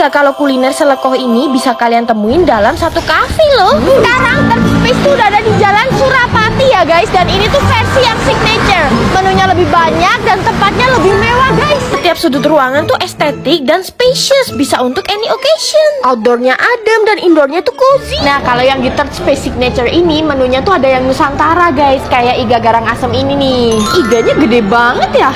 nggak kalau kuliner selekoh ini bisa kalian temuin dalam satu kafe loh? Sekarang Third Space tuh udah ada di Jalan Surapati ya guys. Dan ini tuh versi yang signature. Menunya lebih banyak dan tempatnya lebih mewah guys. Setiap sudut ruangan tuh estetik dan spacious. Bisa untuk any occasion. Outdoornya adem dan indoornya tuh cozy. Nah kalau yang di Third Space signature ini menunya tuh ada yang Nusantara guys. Kayak iga garang asem ini nih. Iganya gede banget ya.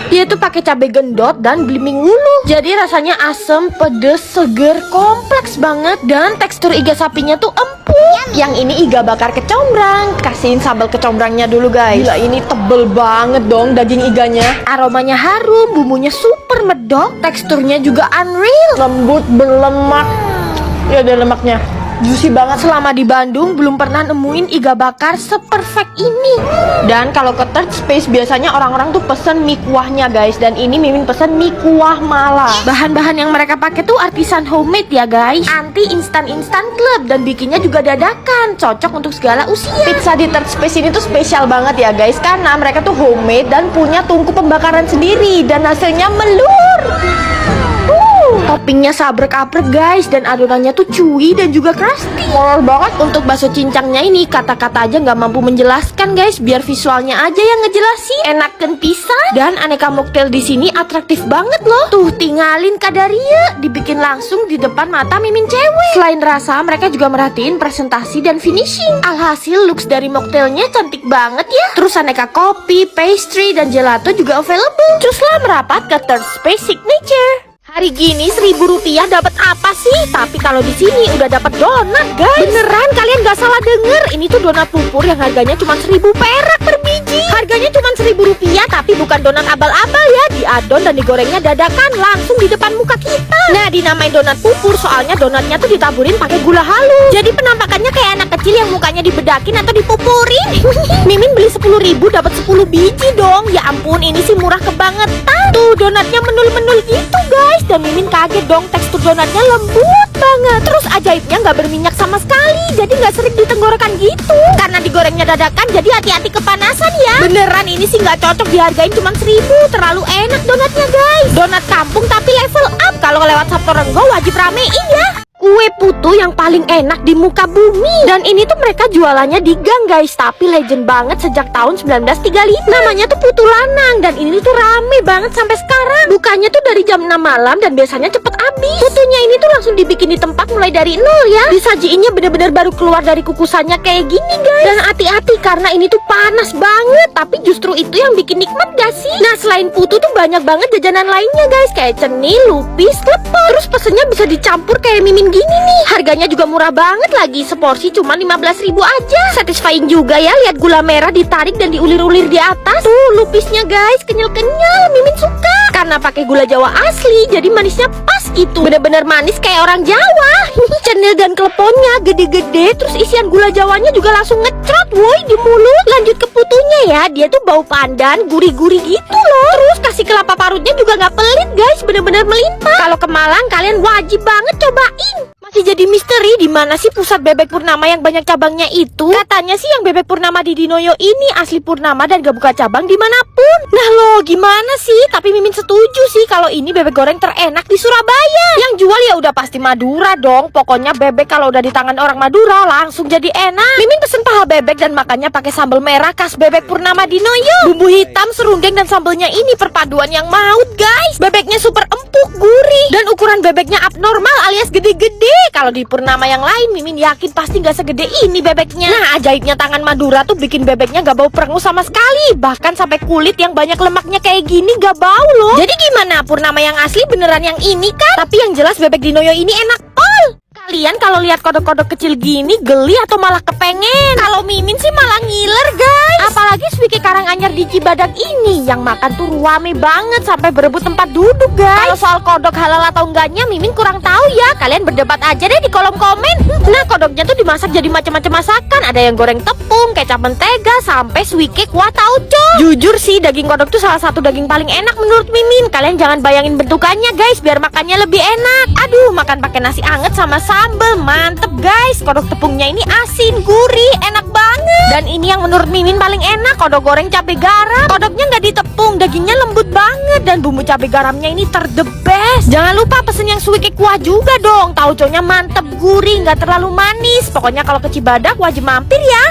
Dia tuh pakai cabai gendot dan belimbing wuluh. Jadi rasanya asem, pedes, seger, kompleks banget. Dan tekstur iga sapinya tuh empuk. Yang ini iga bakar kecombrang. Kasihin sambal kecombrangnya dulu guys. Gila ini tebel banget dong daging iganya. Aromanya harum, bumbunya super medok. Teksturnya juga unreal. Lembut, berlemak. Ya ada lemaknya. Juicy banget. Selama di Bandung belum pernah nemuin iga bakar seperfect ini. Dan kalau ke Third Space biasanya orang-orang tuh pesen mie kuahnya guys. Dan ini Mimin pesen mie kuah mala. Bahan-bahan yang mereka pakai tuh artisan homemade ya guys. Anti instan club dan bikinnya juga dadakan. Cocok untuk segala usia. Pizza di Third Space ini tuh spesial banget ya guys. Karena mereka tuh homemade dan punya tungku pembakaran sendiri. Dan hasilnya melur. Toppingnya sabrek-abrek guys. Dan adonannya tuh chewy dan juga crusty. Molor banget. Untuk bakso cincangnya ini kata-kata aja nggak mampu menjelaskan guys. Biar visualnya aja yang ngejelasin. Enakan pisan. Dan aneka mocktail di sini atraktif banget loh. Tuh tinggalin kadaria. Dibikin langsung di depan mata Mimin cewek. Selain rasa mereka juga merhatiin presentasi dan finishing. Alhasil looks dari mocktailnya cantik banget ya. Terus aneka kopi, pastry, dan gelato juga available. Teruslah merapat ke Third Space Signature. Hari gini Rp1.000 dapat apa sih? Tapi kalau di sini udah dapat donat guys. Beneran kalian gak salah denger. Ini tuh donat pupur yang harganya cuma 1.000 perak per biji. Harganya cuma Rp1.000 tapi bukan donat abal-abal ya. Diadon dan digorengnya dadakan langsung di depan muka kita. Nah dinamain donat pupur soalnya donatnya tuh ditaburin pakai gula halus. Jadi penampakannya kayak anak kecil yang mukanya dibedakin atau dipupurin. Mimin beli 10.000 dapat 10 biji dong. Ya ampun ini sih murah kebangetan. Tuh donatnya menul-menul gitu guys. Dan Mimin kaget dong tekstur donatnya lembut banget. Terus ajaibnya nggak berminyak sama sekali. Jadi nggak sering di tenggorokan gitu. Karena digorengnya dadakan jadi hati-hati kepanasan ya. Beneran ini sih nggak cocok dihargain cuma 1.000. Terlalu enak donatnya guys. Donat kampung tapi level up. Kalau lewat Sabtu Renggo wajib ramein ya. Kue putu yang paling enak di muka bumi. Dan ini tuh mereka jualannya di gang guys. Tapi legend banget sejak tahun 1935. Namanya tuh Putu Lanang. Dan ini tuh rame banget sampai sekarang. Bukanya tuh dari jam 6 malam dan biasanya cepet habis. Putunya ini tuh langsung dibikin di tempat mulai dari nol ya. Disajiinnya bener-bener baru keluar dari kukusannya kayak gini guys. Dan hati-hati karena ini tuh panas banget. Tapi justru itu yang bikin nikmat gak sih? Nah selain putu tuh banyak banget jajanan lainnya guys. Kayak cenil, lupis, lepon. Terus pesennya bisa dicampur kayak Mimin gini nih. Harganya juga murah banget lagi. Seporsi cuma 15.000 aja. Satisfying juga ya lihat gula merah ditarik dan diulir-ulir di atas. Tuh lupisnya guys kenyal-kenyal. Mimin suka karena pakai gula Jawa asli. Jadi manisnya pas gitu. Bener-bener manis kayak orang Jawa. Cenil dan kleponnya gede-gede. Terus isian gula Jawanya juga langsung ngecrot woi di mulut. Lanjut ke putunya ya. Dia tuh bau pandan gurih-gurih gitu loh. Terus kasih kelapa parutnya juga nggak pelit guys. Bener-bener melimpah. Kalau ke Malang kalian wajib banget cobain. Masih jadi misteri di mana sih pusat Bebek Purnama yang banyak cabangnya itu? Katanya sih yang Bebek Purnama di Dinoyo ini asli Purnama dan gak buka cabang dimanapun. Nah lo gimana sih? Tapi Mimin setuju sih kalau ini bebek goreng terenak di Surabaya. Yang jual ya udah pasti Madura dong. Pokoknya bebek kalau udah di tangan orang Madura langsung jadi enak. Mimin pesen paha bebek dan makannya pakai sambal merah khas Bebek Purnama Dinoyo. Bumbu hitam, serundeng dan sambalnya ini perpaduan yang maut guys. Bebeknya super empuk, gurih dan ukuran bebeknya abnormal alias gede-gede. Kalau di Purnama yang lain Mimin yakin pasti gak segede ini bebeknya. Nah ajaibnya tangan Madura tuh bikin bebeknya gak bau perengus sama sekali. Bahkan sampai kulit yang banyak lemaknya kayak gini gak bau loh. Jadi gimana Purnama yang asli beneran yang ini kan? Tapi yang jelas bebek Dinoyo ini enak pol. Kalian kalau lihat kodok-kodok kecil gini geli atau malah kepengen? Kalau Mimin sih malah ngiler guys. Apalagi Swike Karanganyar di Cibadak ini yang makan tuh rame banget sampai berebut tempat duduk guys. Kalau soal kodok halal atau enggaknya Mimin kurang tahu ya. Kalian berdebat aja deh di kolom komen. Nah kodoknya tuh dimasak jadi macam-macam masakan. Ada yang goreng tepung, kecap mentega, sampai Swike kuah tauco. Jujur sih daging kodok tuh salah satu daging paling enak menurut Mimin. Kalian jangan bayangin bentukannya guys biar makannya lebih enak. Aduh makan pakai nasi anget sama sambal. Mantep guys, kodok tepungnya ini asin, gurih, enak banget. Dan ini yang menurut Mimin paling enak, kodok goreng cabai garam. Kodoknya nggak ditepung, dagingnya lembut banget, dan bumbu cabai garamnya ini the best. Jangan lupa pesen yang suike kuah juga dong. Tauconya mantep, gurih, nggak terlalu manis. Pokoknya kalau ke Cibadak wajib mampir ya.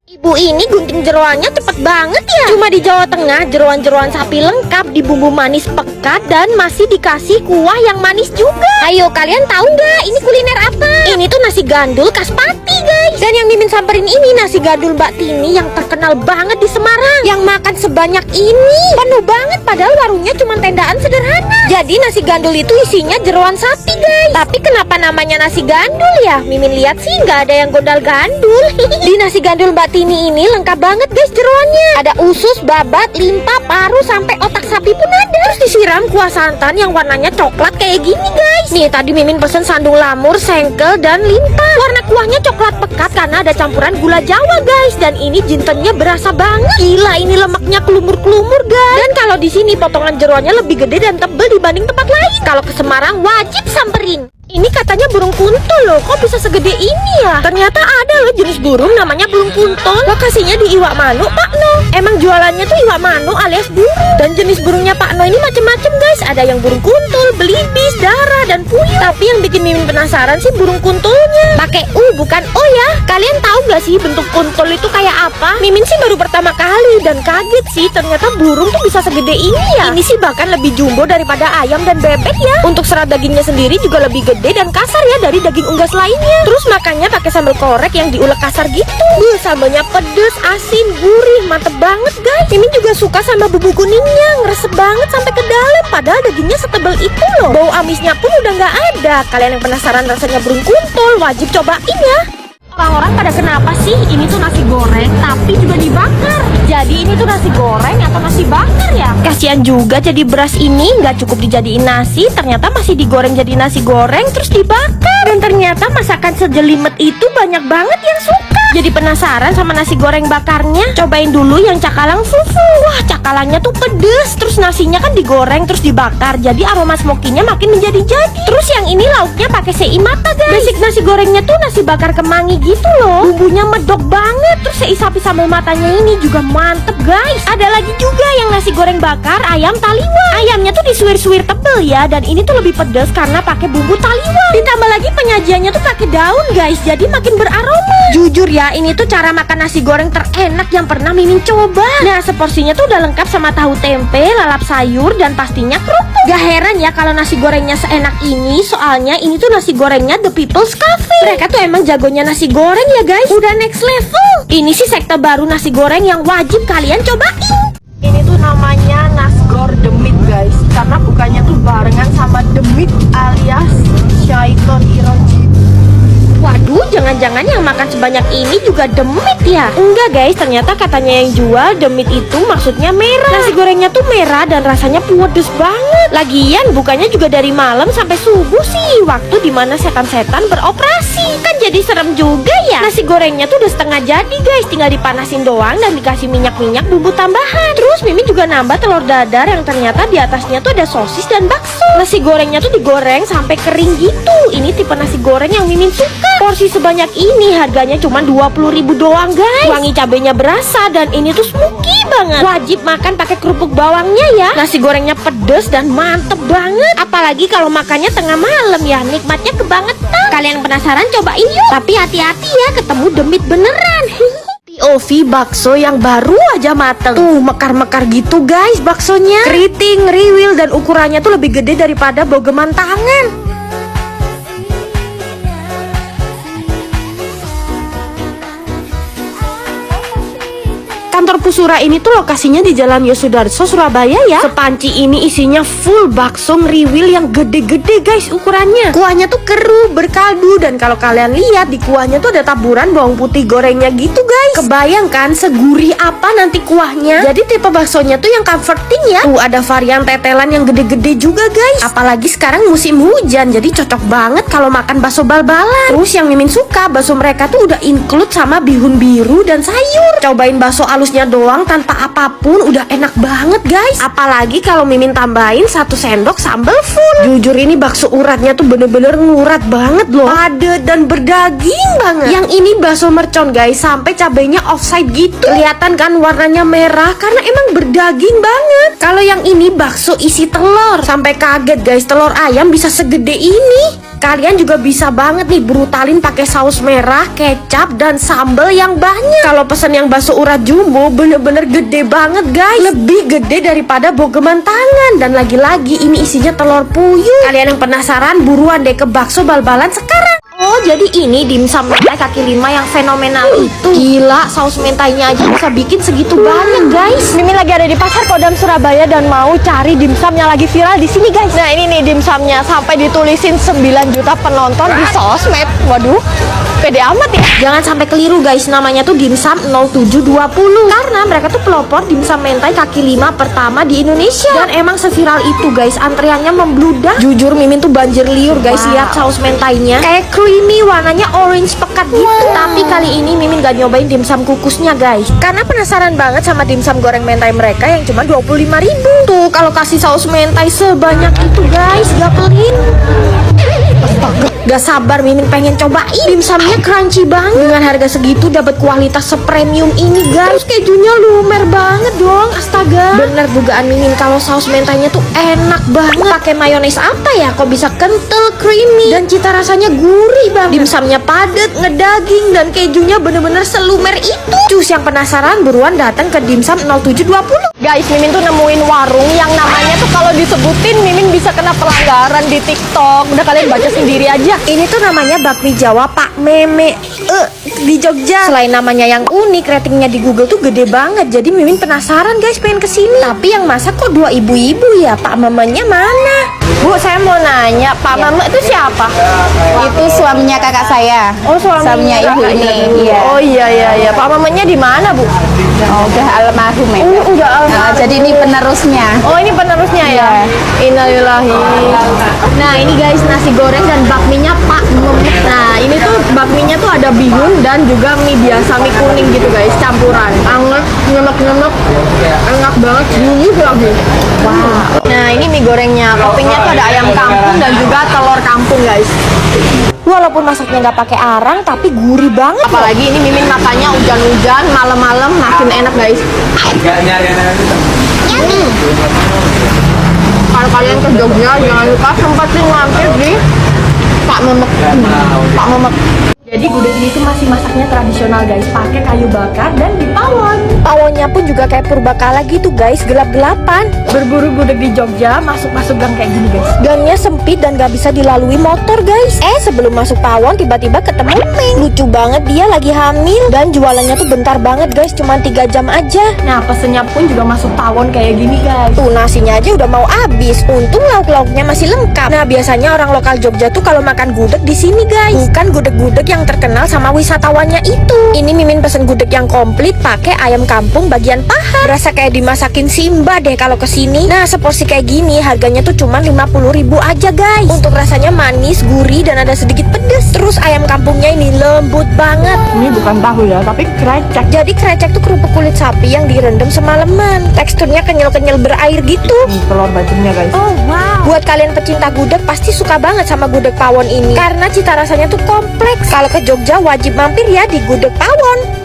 Ibu ini gunting jeroannya cepet banget ya. Cuma di Jawa Tengah jeroan-jeroan sapi lengkap di bumbu manis pekat dan masih dikasih kuah yang manis juga. Ayo kalian tahu nggak ini kuliner apa? Ini tuh nasi gandul khas Pati guys. Dan yang Mimin samperin ini nasi gandul Mbak Tini yang terkenal banget di Semarang. Yang makan sebanyak ini penuh banget padahal warungnya cuma tendaan sederhana. Jadi nasi gandul itu isinya jeroan sapi guys. Tapi kenapa namanya nasi gandul ya? Mimin lihat sih nggak ada yang gondal gandul. Di nasi gandul Mbak Tini ini lengkap banget guys jeroannya. Ada usus, babat, limpa, paru, sampai otak sapi pun ada. Terus disiram kuah santan yang warnanya coklat kayak gini guys. Nih tadi Mimin pesen sandung lamur, sengkel, dan limpa. Warna kuahnya coklat pekat karena ada campuran gula Jawa guys. Dan ini jintennya berasa banget. Gila ini lemaknya kelumur-kelumur guys. Dan kalau di sini potongan jeroannya lebih gede dan tebel dibanding tempat lain. Kalau ke Semarang wajib samperin. Ini katanya burung kuntul loh, kok bisa segede ini ya? Ternyata ada loh jenis burung namanya burung kuntul. Lokasinya di Iwak Manuk Pak No. Emang jualannya tuh Iwak Manuk alias burung. Dan jenis burungnya Pak No ini macem-macem guys. Ada yang burung kuntul, belibis, darah, dan puyuh. Tapi yang bikin Mimin penasaran sih burung kuntulnya. Pakai U bukan O ya. Kalian tahu gak sih bentuk kuntul itu kayak apa? Mimin sih baru pertama kali dan kaget sih ternyata burung tuh bisa segede ini ya. Ini sih bahkan lebih jumbo daripada ayam dan bebek ya. Untuk serat dagingnya sendiri juga lebih gede dan kasar ya dari daging unggas lainnya. Terus makannya pakai sambal korek yang diulek kasar gitu. Sambalnya pedes, asin, gurih, mantep banget guys. Mimin juga suka sama bumbu kuningnya, ngeresep banget sampai ke dalam. Padahal dagingnya setebal itu loh. Bau amisnya pun udah nggak ada. Kalian yang penasaran rasanya burung kuntul wajib cobain ya. Orang-orang pada kenapa sih ini tuh nasi goreng tapi juga dibakar? Jadi ini tuh nasi goreng atau nasi bakar ya? Kasian juga jadi beras ini nggak cukup dijadiin nasi, ternyata masih digoreng jadi nasi goreng terus dibakar. Dan ternyata masakan sejelimet itu banyak banget yang suka. Jadi penasaran sama nasi goreng bakarnya? Cobain dulu yang cakalang fufu. Wah cakalangnya tuh pedes, terus nasinya kan digoreng terus dibakar, jadi aroma smokinya makin menjadi-jadi. Terus yang ini lauknya pakai sei mata guys. Basic nasi gorengnya tuh nasi bakar kemangi gitu loh. Bumbunya medok banget. Terus sei sapi sambal matanya ini juga mantep guys. Ada lagi juga yang nasi goreng bakar ayam taliwang. Ayamnya tuh disuir-suir tebel ya, dan ini tuh lebih pedes karena pakai bumbu taliwang. Ditambah lagi penyajiannya tuh pakai daun guys, jadi makin beraroma. Jujur ya, ini tuh cara makan nasi goreng terenak yang pernah Mimin coba. Nah seporsinya tuh udah lengkap sama tahu tempe, lalap sayur, dan pastinya kerupuk. Gak heran ya kalau nasi gorengnya seenak ini, soalnya ini tuh nasi gorengnya The People's Cafe. Mereka tuh emang jagonya nasi goreng ya guys, udah next level. Ini sih sekte baru nasi goreng yang wajib kalian cobain. Ini tuh namanya Nasgor The Meat guys, karena bukannya tuh barengan sama The Meat alias Syaiton Iroji. Waduh, jangan-jangan yang makan sebanyak ini juga demit ya? Enggak guys, ternyata katanya yang jual demit itu maksudnya merah. Nasi gorengnya tuh merah dan rasanya pedes banget. Lagian bukanya juga dari malam sampai subuh sih, waktu dimana setan-setan beroperasi. Kan jadi serem juga ya. Nasi gorengnya tuh udah setengah jadi guys, tinggal dipanasin doang dan dikasih minyak-minyak bumbu tambahan. Terus Mimin juga nambah telur dadar yang ternyata di atasnya tuh ada sosis dan bakso. Nasi gorengnya tuh digoreng sampai kering gitu. Ini tipe nasi goreng yang Mimin suka. Porsi sebanyak ini harganya cuma 20.000 doang guys. Wangi cabenya berasa dan ini tuh smoky banget. Wajib makan pakai kerupuk bawangnya ya. Nasi gorengnya pedes dan mantep banget. Apalagi kalau makannya tengah malam ya, nikmatnya kebangetan. Kalian penasaran cobain yuk. Tapi hati-hati ya, ketemu demit beneran. POV bakso yang baru aja mateng. Tuh mekar-mekar gitu guys baksonya. Keriting, riwil, dan ukurannya tuh lebih gede daripada bogeman tangan. Kantor Pusura ini tuh lokasinya di Jalan Yosudarso, Surabaya ya. Sepanci ini isinya full bakso ngriwil yang gede-gede guys ukurannya. Kuahnya tuh keruh, berkaldu, dan kalau kalian lihat di kuahnya tuh ada taburan bawang putih gorengnya gitu guys. Kebayang kan segurih apa nanti kuahnya. Jadi tipe baksonya tuh yang comforting ya. Tuh ada varian tetelan yang gede-gede juga guys. Apalagi sekarang musim hujan, jadi cocok banget kalau makan bakso bal-balan. Terus yang Mimin suka, bakso mereka tuh udah include sama bihun biru dan sayur. Cobain bakso alusnya sausnya doang tanpa apapun udah enak banget guys. Apalagi kalau Mimin tambahin 1 sendok sambal full. Jujur ini bakso uratnya tuh bener-bener ngurat banget loh, padet dan berdaging banget. Yang ini bakso mercon guys, sampai cabenya offside gitu. Kelihatan kan warnanya merah karena emang berdaging banget. Kalau yang ini bakso isi telur, sampai kaget guys, telur ayam bisa segede ini. Kalian juga bisa banget nih brutalin pakai saus merah, kecap, dan sambal yang banyak. Kalau pesen yang bakso urat jumbo bener-bener gede banget guys, lebih gede daripada bogeman tangan. Dan lagi-lagi ini isinya telur puyuh. Kalian yang penasaran buruan deh ke bakso bal-balan sekarang. Oh jadi ini dimsum mentai kaki 5 yang fenomenal itu. Gila, saus mentainya aja bisa bikin segitu banyak guys. Mimin lagi ada di pasar Kodam Surabaya dan mau cari dimsum yang lagi viral di sini guys. Nah ini nih dimsumnya, sampai ditulisin 9 juta penonton di sosmed. Waduh, pede amat ya. Jangan sampai keliru guys, namanya tuh dimsum 0720 karena mereka tuh pelopor dimsum mentai kaki 5 pertama di Indonesia. Dan emang seviral itu guys, antreannya membludak. Jujur Mimin tuh banjir liur guys, lihat saus mentainya kayak creamy, warnanya orange pekat gitu. Tapi kali ini Mimin gak nyobain dimsum kukusnya guys, karena penasaran banget sama dimsum goreng mentai mereka yang cuma 25.000. Tuh kalau kasih saus mentai sebanyak itu guys, gak pelit. Astaga, gak sabar Mimin pengen cobain. Dimsumnya crunchy banget, dengan harga segitu dapat kualitas sepremium ini guys. Terus kejunya lumer banget dong, astaga. Bener dugaan Mimin kalau saus mentainya tuh enak banget. Pakai mayones apa ya, kok bisa kental, creamy, dan cita rasanya gurih banget. Dimsumnya padat, ngedaging, dan kejunya bener-bener selumer itu. Cus yang penasaran buruan datang ke dimsum 0720. Guys, Mimin tuh nemuin warung yang namanya tuh kalau disebutin Mimin bisa kena pelanggaran di TikTok. Udah kalian baca sendiri aja. Ini tuh namanya bakmi Jawa Pak Meme di Jogja. Selain namanya yang unik, ratingnya di Google tuh gede banget. Jadi Mimin penasaran guys, pengen kesini. Tapi yang masak kok 2 ibu-ibu ya? Pak mamanya mana? Bu, saya mau nanya, Pak Mama itu siapa? Itu suaminya kakak saya. Oh, suaminya ibu ini. Iya. Oh iya. Pak mamanya di mana, Bu? Oh, udah almarhum ya. Udah almarhum. Nah, jadi ini penerusnya. Oh, ini penerusnya ya. Iya. Innalillahi. Nah, ini guys nasi goreng dan bakminya Pak Memet. Nah, ini tuh bakminya tuh ada bihun dan juga mie biasa, mie kuning gitu guys, campuran. Anget, nyemek-nyemek. Enak banget, gurih lagi. Wow. Nah, ini mie gorengnya. Toppingnya tuh ada ayam kampung dan juga telur kampung guys. Walaupun masaknya nggak pakai arang, tapi gurih banget. Apalagi ini Mimin makannya hujan-hujan, malam-malam makin enak guys. Kalau kalian ke Jogja jangan lupa sempetin mampir di Pak Memek. Pak Memek. Jadi gudeg ini tuh masih masaknya tradisional guys, pakai kayu bakar dan di pawon. Pawonnya pun juga kayak purbakala gitu guys, gelap-gelapan. Berburu gudeg di Jogja, masuk-masuk gang kayak gini guys. Gangnya sempit dan gak bisa dilalui motor guys. Sebelum masuk pawon tiba-tiba ketemu Meng. Lucu banget, dia lagi hamil dan jualannya tuh bentar banget guys, cuma 3 jam aja. Nah pesennya pun juga masuk pawon kayak gini guys. Tuh nasinya aja udah mau habis, untung lauk-lauknya masih lengkap. Nah biasanya orang lokal Jogja tuh kalau makan gudeg di sini guys, bukan gudeg-gudeg yang terkenal sama wisatawannya itu. Ini Mimin pesen gudeg yang komplit pakai ayam kampung bagian paha. Berasa kayak dimasakin Simba deh kalau kesini. Nah seporsi kayak gini harganya tuh cuma 50.000 aja guys. Untuk rasanya manis, gurih, dan ada sedikit pedes. Terus ayam kampungnya ini lembut banget. Ini bukan tahu ya, tapi krecek. Jadi krecek tuh kerupuk kulit sapi yang direndam semalaman. Teksturnya kenyal-kenyal berair gitu. Telur bacemnya guys. Oh wow. Buat kalian pecinta gudeg pasti suka banget sama gudeg pawon ini karena cita rasanya tuh kompleks. Kalau ke Jogja wajib mampir ya di gudeg pawon.